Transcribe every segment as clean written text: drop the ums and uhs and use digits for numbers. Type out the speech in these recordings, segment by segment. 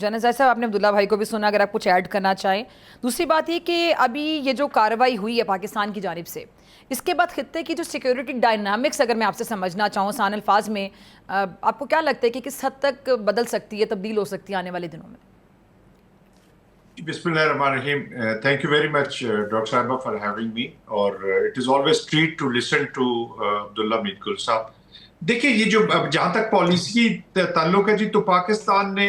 جنازہ صاحب آپ نے عبداللہ بھائی کو بھی سنا، اگر آپ کچھ ایڈ کرنا چاہیں. دوسری بات یہ کہ ابھی یہ جو کارروائی ہوئی ہے پاکستان کی جانب سے، اس کے بعد خطے کی جو سیکیورٹی ڈائنامکس اگر میں آپ سے سمجھنا چاہوں آسان الفاظ میں، آپ کو کیا لگتا ہے کہ کس حد تک بدل سکتی ہے، تبدیل ہو سکتی ہے آنے والے دنوں میں؟ بسم اللہ الرحمن الرحیم. Thank you very much doctor صاحبہ فار ہیونگ می. اور it is always treat to listen to Abdullah Mir Gul صاحب. دیکھیں یہ جو جہاں تک پالیسی کی تعلق ہے جی، تو پاکستان نے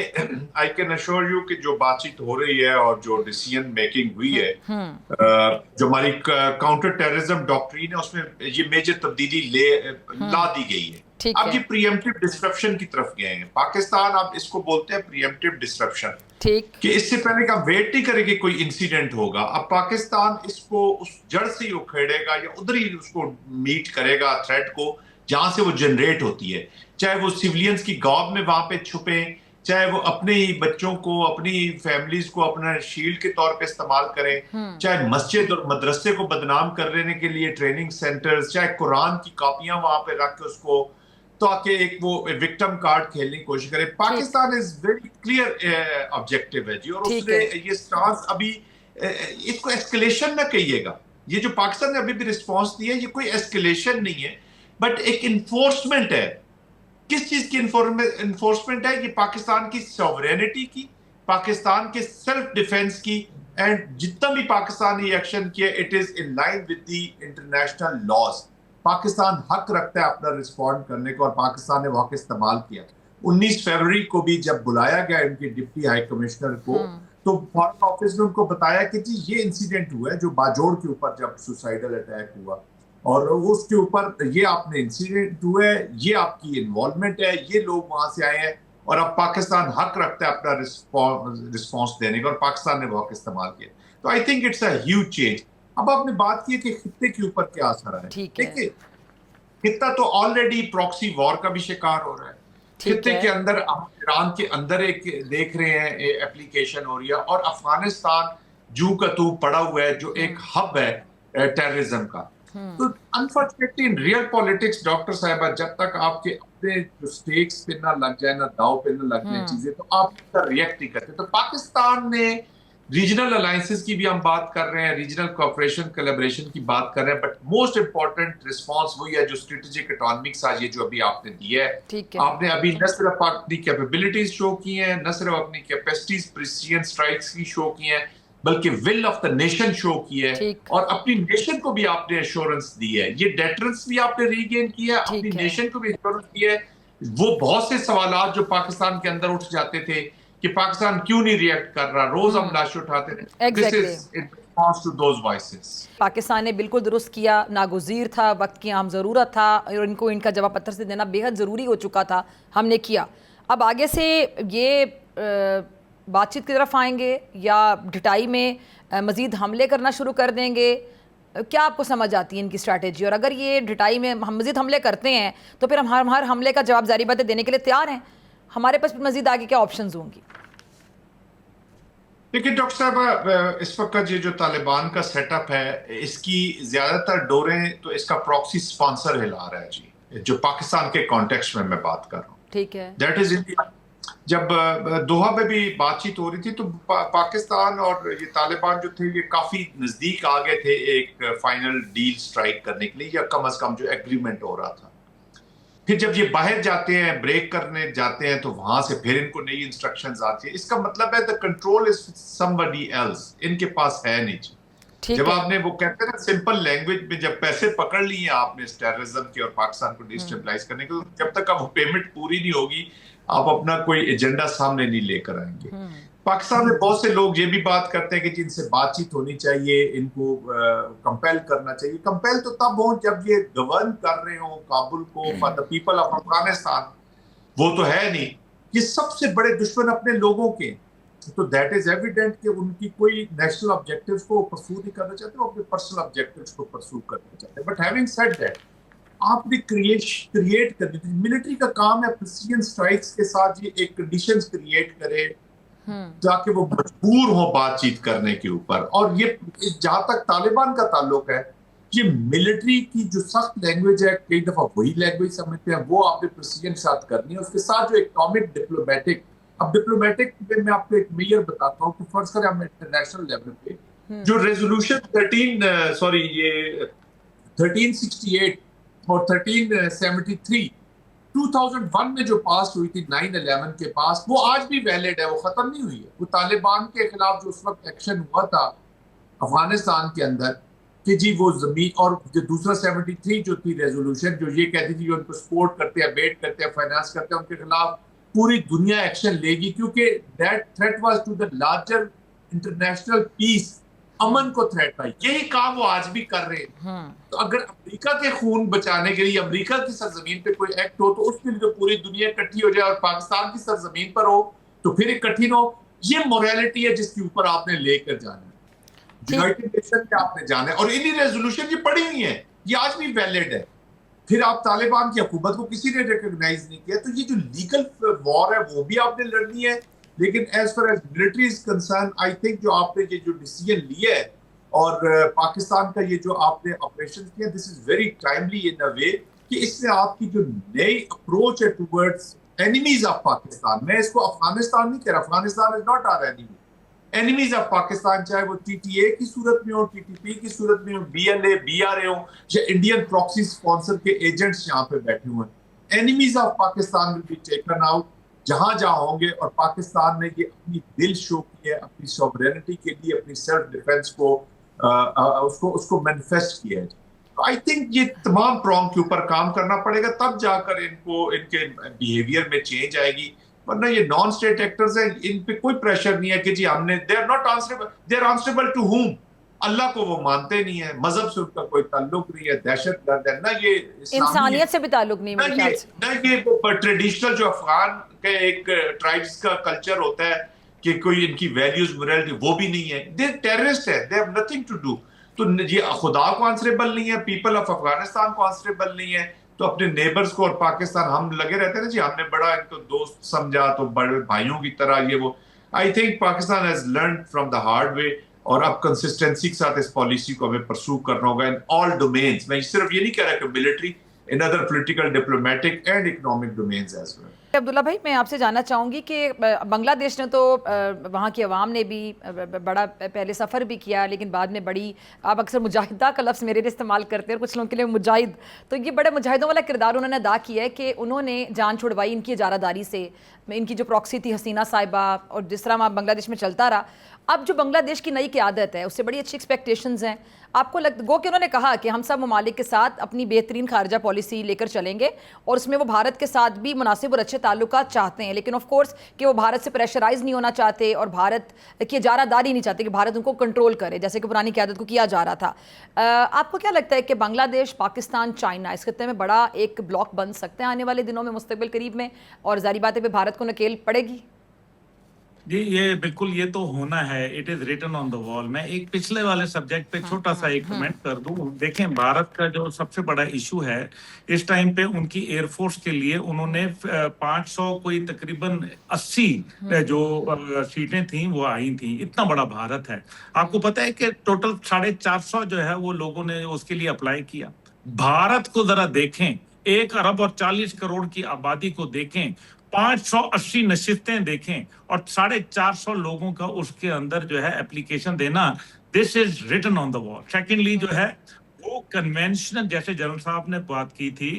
آئی کین اشور یو کہ جو بات چیت ہو رہی ہے اور جو ڈیسیژن میکنگ ہوئی ہے، جو ہماری کاؤنٹر ٹیررزم ڈاکٹرین ہے، اس میں یہ میجر تبدیلی لا دی گئی ہے. اب یہ پری ایمپٹیو ڈسرپشن کی طرف گئے ہیں پاکستان. اب اس کو بولتے ہیں پری ایمپٹیو ڈسرپشن، کہ اس سے پہلے کا ویٹ نہیں کرے کہ کوئی انسیڈنٹ ہوگا. اب پاکستان اس کو اس جڑ سے ہی اکھیڑے گا یا ادھر ہی اس کو میٹ کرے گا تھریٹ کو جہاں سے وہ جنریٹ ہوتی ہے. چاہے وہ سیولینز کی گاب میں وہاں پہ چھپیں، چاہے وہ اپنے ہی بچوں کو، اپنی فیملیز کو اپنا شیلڈ کے طور پہ استعمال کریں، چاہے مسجد اور مدرسے کو بدنام کر لینے کے لیے ٹریننگ سینٹرز، چاہے قرآن کی کاپیاں وہاں پہ رکھ کے اس کو تاکہ ایک وہ وکٹم کارڈ کھیلنے کی کوشش کرے. Pakistan is very clear objective ہے جی، اور اس نے یہ سٹانس ابھی اس کو ایسکلیشن نہ کہیے گا. یہ جو پاکستان نے ابھی بھی رسپانس دی ہے یہ کوئی ایسکلیشن نہیں ہے، بٹ ایک انفورسمنٹ ہے. کس چیز کی انفورسمنٹ ہے؟ یہ پاکستان کی سوورینٹی کی، پاکستان کے سیلف ڈیفense کی. اینڈ جتنا بھی پاکستان یہ ایکشن کیا it is in line with the international laws. Pakistan حق رکھتا ہے اپنا رسپونڈ کرنے کو، اور پاکستان نے وہ حق استعمال کیا. 19 فروری کو بھی جب بلایا گیا ان کے ڈپٹی ہائی کمشنر کو، تو فارن آفس نے ان کو بتایا کہ جی یہ انسیڈنٹ ہوا ہے جو باجوڑ کے اوپر جب سوسائیڈل اٹیک ہوا، اور اس کے اوپر یہ آپ نے انسیڈنٹ ہوا ہے، یہ آپ کی انوالومنٹ ہے، یہ لوگ وہاں سے آئے ہیں، اور اب پاکستان حق رکھتا ہے اپنا رسپانس دینے کا، اور پاکستان نے وہ حق استعمال کیا. تو I think it's a huge change. اب آپ نے بات کی کہ خطے کے اوپر کیا اثر ہے. دیکھیے خطہ تو آلریڈی پراکسی وار کا بھی شکار ہو رہا ہے. خطے کے اندر ایران کے اندر ایک دیکھ رہے ہیں اپلیکیشن ہو رہی ہے، اور افغانستان جو کا تو پڑا ہوا ہے جو ایک ہب ہے ٹیررزم کا. تو unfortunately in real politics doctor صاحبہ، جب تک آپ کے اپنے جو سٹیکس پہ نہ لگ جائے، نہ داؤ پہ نہ لگ جائے چیزیں، تو آپ اس کا ریئیکٹ نہیں کرتے. تو پاکستان نے ریجنل الائنسز کی بھی ہم بات کر رہے ہیں، ریجنل کوآپریشن کولیبریشن کی بات کر رہے ہیں، بٹ موسٹ امپورٹنٹ رسپانس وہی ہے جو اسٹریٹجک اٹانمکس آج یہ جو ابھی آپ نے دی ہے. آپ نے ابھی نہ صرف اپنی کیپیبلٹیز شو کی ہیں، نہ صرف اپنی کیپیسٹیز پریسیجن سٹرائکس کی شو کی ہیں، بلکہ ول آف دا نیشن شو کی ہے، اور اپنی نیشن کو بھی آپ نے ایشورنس دی ہے. یہ ڈیٹرنس بھی آپ نے ریگین کی ہے، اپنی نیشن کو بھی ایشورنس دی ہے. وہ بہت سے سوالات جو پاکستان کے اندر اٹھ جاتے تھے کہ پاکستان کیوں نہیں ریئیکٹ کر رہا، روز ہم لاشیں اٹھاتے تھے. This is in response to those voices. Pakistan نے بالکل درست کیا، ناگزیر تھا، وقت کی عام ضرورت تھا، اور ان کو ان کا جواب پتھر سے دینا بے حد ضروری ہو چکا تھا، ہم نے کیا. اب آگے سے یہ بات چیت کی طرف آئیں گے یا ڈٹائی میں مزید حملے کرنا شروع کر دیں گے؟ کیا آپ کو سمجھ آتی ہے ان کی اسٹریٹجی؟ اور اگر یہ ڈٹائی میں ہم مزید حملے کرتے ہیں تو پھر ہم ہر حملے کا جواب ظاہری بات ہے دینے کے لیے تیار ہیں. ہمارے پاس مزید آگے کیا آپشنز ہوں گی؟ دیکھیں ڈاکٹر صاحب، اس وقت یہ جو طالبان کا سیٹ اپ ہے، اس کی زیادہ تر ڈوریں تو اس کا پراکسی سپانسر ہلا رہا ہے جی، جو پاکستان کے کانٹیکسٹ میں بات کر رہا ہوں. ٹھیک ہے. That is India. جب دوحہ میں بھی بات چیت ہو رہی تھی تو پاکستان اور یہ طالبان جو تھے یہ کافی نزدیک آ گئے تھے ایک فائنل ڈیل سٹرائک کرنے کے لیے، یا کم از کم جو ایگریمنٹ ہو رہا تھا. پھر جب یہ باہر جاتے ہیں، بریک کرنے جاتے ہیں، تو وہاں سے پھر ان کو نئی انسٹرکشنز آتی ہیں. اس کا مطلب ہے the control is somebody else، ان کے پاس ہے نہیں. جب آپ نے وہ کہتے ہیں نا سمپل لینگویج میں، جب پیسے پکڑ لی ہیں آپ نے ٹیررزم کے اور پاکستان کو ڈیسٹیبلائز کرنے کے، جب تک آپ وہ پیمنٹ پوری نہیں ہوگی آپ اپنا کوئی ایجنڈا سامنے نہیں لے کر آئیں گے. پاکستان میں بہت سے لوگ یہ بھی بات کرتے ہیں کہ جن سے بات چیت ہونی چاہیے، ان کو کمپیل کرنا چاہیے. کمپیل تو تب ہوں جب یہ گورن کر رہے ہوں کابل کو for the people of Afghanistan. وہ تو ہے نہیں، یہ سب سے بڑے دشمن اپنے لوگوں کے. تو دیٹ از ایویڈنٹ کہ ان کی کوئی نیشنل آبجیکٹیوز کو پرسو نہیں کرنا چاہتے، وہ اپنے پرسنل آبجیکٹیوز کو پرسو کرنا چاہتے ہیں. بٹ ہیونگ سیڈ دیٹ، آپ نے کریٹ کرنی تھی. ملٹری کا کام ہے پریسیجن سٹرائکس کے ساتھ یہ ایک کنڈیشنز کریٹ کرے تاکہ وہ مجبور ہوں بات چیت کرنے کے اوپر. اور یہ جہاں تک طالبان کا تعلق ہے، یہ ملٹری کی جو سخت لینگویج ہے، کئی دفعہ وہی لینگویج سمجھتے ہیں، وہ آپ نے پریسیجن کے ساتھ کرنی ہے. اس کے ساتھ جو اکنامک ڈپلومیٹک अब डिप्लोमेटिक में मैं आपको एक मेजर बताता हूँ कि फर्ज करें हम इंटरनेशनल लेवल पे जो रेजोल्यूशन 1368 और 1373 2001 में जो पास हुई थी 9/11 के पास, वो आज भी वैलिड है, वो खत्म नहीं हुई है। वो तालिबान के खिलाफ जो उस वक्त एक्शन हुआ था अफगानिस्तान के अंदर कि जी वो जमीन, और जो दूसरा 73 जो थी रेजोल्यूशन जो ये कहती थी जो उनको सपोर्ट करते हैं, बेट करते हैं, फाइनेंस करते हैं, उनके खिलाफ पूरी दुनिया एक्शन लेगी, क्योंकि that threat was to the larger international peace, अमन को थ्रेट था। यही काम वो आज भी कर रहे हैं। तो अगर अमेरिका के खून बचाने के लिए अमेरिका की सरजमीन पे कोई एक्ट हो तो उसके लिए तो पूरी दुनिया इकट्ठी हो जाए, और पाकिस्तान की सरजमीन पर हो तो फिर इकट्ठी न हो। ये मोरालिटी है जिसके ऊपर आपने लेकर जाना है, यूनाइटेड नेशन पे आपने जाना है, और इन्हीं रेजोल्यूशन ये पड़ी हुई है, ये आज भी वैलिड है। फिर आप तालिबान की हुकूमत को किसी ने रिकॉग्नाइज नहीं किया, तो ये जो लीगल वॉर है वो भी आपने लड़नी है। लेकिन as far as military is concern, I think जो आपने ये जो डिसीजन लिया है और पाकिस्तान का ये जो आपने ऑपरेशन किया, दिस इज वेरी टाइमली इन अ वे कि इससे आपकी जो नई अप्रोच है टुवर्ड्स एनिमीज ऑफ पाकिस्तान, मैं इसको अफगानिस्तान नहीं कह रहा, Afghanistan is not our enemy, enemies of Pakistan, चाहे वो टीटीए की सूरत में हो, टीटीपी की सूरत में हो, बीएलए, बीआरए हो, या इंडियन प्रॉक्सी स्पॉन्सर के एजेंट्स यहाँ पे बैठे हुए हैं, enemies of Pakistan will be taken out जहां जहां होंगे। और पाकिस्तान ने ये अपनी दिल शो की है, अपनी सॉवरेनिटी के लिए, अपनी सेल्फ डिफेंस को उसको मैनिफेस्ट किया है। तो आई थिंक ये तमाम प्रॉन्ग के ऊपर काम करना पड़ेगा, तब जाकर इनको इनके बिहेवियर में चेंज आएगी। वरना ये नॉन स्टेट एक्टर्स हैं, इन पे कोई प्रेशर नहीं है कि जी हमने, they are not answerable, they are answerable to whom? Allah को वो मानते नहीं है, मजहब से उनका कोई ताल्लुक नहीं है, दहशतगर्द है ना, ये इंसानियत से भी ताल्लुक नहीं मेरे ख्याल से। ना ये ट्रेडिशनल जो अफगान के एक ट्राइब्स का कल्चर होता है कि कोई इनकी वैल्यूज मोरालिटी वो भी नहीं है, दे टेररिस्ट है, they have nothing to do. तो ये खुदा को आंसरेबल नहीं है, पीपल ऑफ अफगानिस्तान को आंसरेबल नहीं है, तो अपने नेबर्स को, और पाकिस्तान हम लगे रहते हैं ना जी हमने बड़ा इनको दोस्त समझा तो बड़े भाइयों की तरह ये वो। I think Pakistan has learn from the hard way, और अब कंसिस्टेंसी के साथ इस पॉलिसी को हमें परस्यू करना होगा इन ऑल डोमेन्स। मैं सिर्फ ये नहीं कह रहा कि military, in other political, diplomatic and economic domains as well. Abdullah भाई, मैं आपसे जानना चाहूँगी कि बांग्लादेश ने तो वहाँ की आवाम ने भी बड़ा पहले सफ़र भी किया, लेकिन बाद में बड़ी, आप अक्सर मुजाहिदा का लफ्ज़ मेरे लिए इस्तेमाल करते हैं और कुछ लोगों के लिए मुजाहिद, तो ये बड़े मुजाहिदों वाला किरदार उन्होंने अदा किया है कि उन्होंने जान छुड़वाई इनकी इजारादारी से, इनकी जो प्रॉक्सी थी हसीना साहिबा, और जिस तरह वहाँ बांग्लादेश में चलता रहा। अब जो बांग्लादेश की नई क़यादत है उससे बड़ी अच्छी एक्सपेक्टेशंस हैं। आपको गो कि उन्होंने कहा कि हम सब ममालिक के साथ अपनी बेहतरीन खारजा पॉलिसी लेकर चलेंगे, और उसमें वो भारत के साथ भी मुनासिब और अच्छे ताल्लुकात चाहते हैं, लेकिन ऑफ कोर्स कि वो भारत से प्रेशराइज नहीं होना चाहते और भारत की इजारादारी नहीं चाहते कि भारत उनको कंट्रोल करे, जैसे कि पुरानी क़यादत को किया जा रहा था। आपको क्या लगता है कि बांग्लादेश, पाकिस्तान, चाइना इस खत्ते में बड़ा एक ब्लॉक बन सकते हैं आने वाले दिनों में, मुस्तकबिल करीब में, और जारी बात है पे भारत को नकेल पड़ेगी? जी, ये बिल्कुल, ये तो होना है, it is written on the wall. मैं एक पिछले वाले सब्जेक्ट पे छोटा सा एक कमेंट कर दूं। देखें, भारत का जो सबसे बड़ा इशू है इस टाइम पे, उनकी एयरफोर्स के लिए उन्होंने 500 कोई तकरीबन 80 जो सीटें थी वो आई थी। इतना बड़ा भारत है। आपको पता है कि टोटल 450 जो है वो लोगों ने उसके लिए अप्लाई किया। भारत को जरा देखें, 1 अरब और 40 करोड़ की आबादी को देखें, 580 नशिस्तें देखें, और 450 लोगों का उसके अंदर जो है एप्लीकेशन देना, this is written on the wall. Secondly जो है वो कन्वेंशनल, जैसे जनरल साहब ने बात की थी,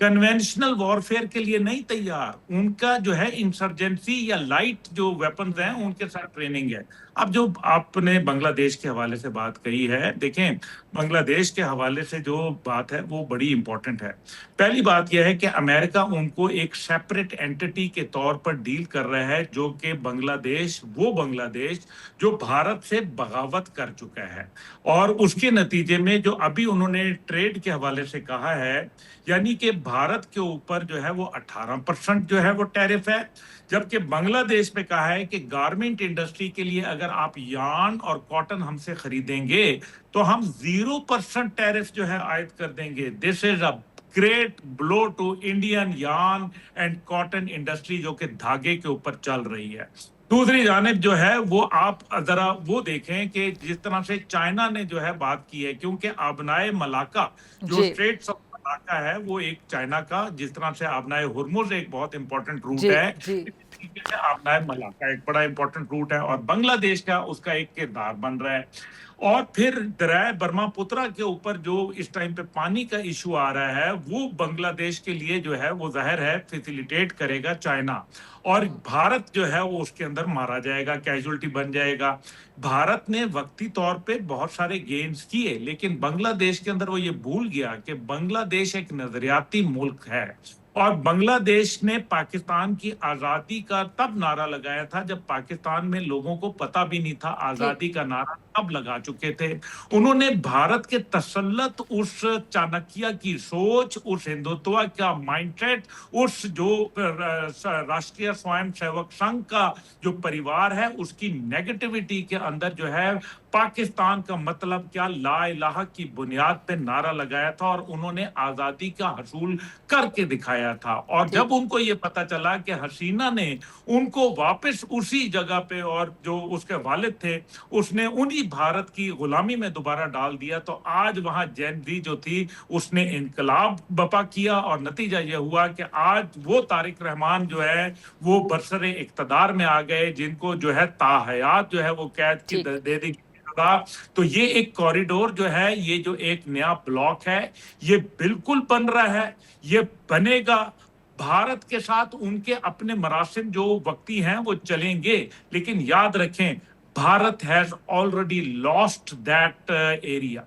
कन्वेंशनल वॉरफेयर के लिए नहीं तैयार। उनका जो है इंसर्जेंसी या लाइट जो वेपन्स हैं उनके साथ ट्रेनिंग है। अब जो आपने बांग्लादेश के हवाले से बात कही है, देखें बांग्लादेश के हवाले से जो बात है वो बड़ी इंपॉर्टेंट है। पहली बात यह है कि अमेरिका उनको एक सेपरेट एंटिटी के तौर पर डील कर रहा है, जो कि बांग्लादेश, वो बांग्लादेश जो भारत से बगावत कर चुका है, और उसके नतीजे में जो अभी उन्होंने ट्रेड के हवाले से कहा है, यानी कि भारत के ऊपर जो है वो 18% जो है वो टैरिफ है, जबकि बांग्लादेश में कहा है कि गारमेंट इंडस्ट्री के लिए अगर आप यार्न और कॉटन हमसे खरीदेंगे तो हम 0% टैरिफ जो है आयद कर देंगे। This is a great blow to Indian yarn and cotton industry, जो कि धागे के ऊपर चल रही है। दूसरी जानिब जो है वो आप जरा वो देखें कि जिस तरह से चाइना ने जो है बात की है, क्योंकि आबनाए मलाका जो स्ट्रेट्स ऑफ मलाका है वो एक चाइना का, जिस तरह से आबनाए हुर्मुज एक बहुत इंपॉर्टेंट रूट है, तरीके से आबनाए मलाका एक बड़ा इंपॉर्टेंट रूट है और बांग्लादेश का उसका एक किरदार बन रहा है। और फिर दरिया ब्रह्मपुत्रा के ऊपर जो इस टाइम पे पानी का इशू आ रहा है, वो बांग्लादेश के लिए जो है वो जाहिर है फैसिलिटेट करेगा चाइना, और भारत जो है वो उसके अंदर मारा जाएगा, कैजुअलिटी बन जाएगा। भारत ने वक्ती तौर पे बहुत सारे गेन्स किए, लेकिन बांग्लादेश के अंदर वो ये भूल गया कि बांग्लादेश एक नजरियाती मुल्क है, और बांग्लादेश ने पाकिस्तान की आजादी का तब नारा लगाया था जब पाकिस्तान में लोगों को पता भी नहीं था आजादी का नारा तब लगा चुके थे। उन्होंने भारत के तसल्लुत, उस चाणक्य की सोच, उस हिंदुत्व का माइंडसेट, उस जो राष्ट्रीय स्वयं सेवक संघ का जो परिवार है उसकी नेगेटिविटी के अंदर जो है पाकिस्तान का मतलब क्या, ला इलाहा की बुनियाद पे नारा लगाया था, और उन्होंने आजादी का हसूल करके दिखाया था। और जब उनको ये पता चला कि हसीना ने उनको वापस उसी जगह पे, और जो उसके वालिद थे उसने उन्हीं भारत की गुलामी में दोबारा डाल दिया, तो आज वहां जैन जी जो थी उसने इनकलाब बपा किया, और नतीजा ये हुआ कि आज वो तारिक रहमान जो है वो बरसरे इक्तदार में आ गए, जिनको जो है ताहयात जो है वो कैद की दे दी। तो ये एक कॉरिडोर जो है, ये जो एक नया ब्लॉक है, ये बिल्कुल बन रहा है, ये बनेगा। भारत के साथ उनके अपने मरासिम जो वक्ती हैं वो चलेंगे, लेकिन याद रखें Bharat has already lost that area.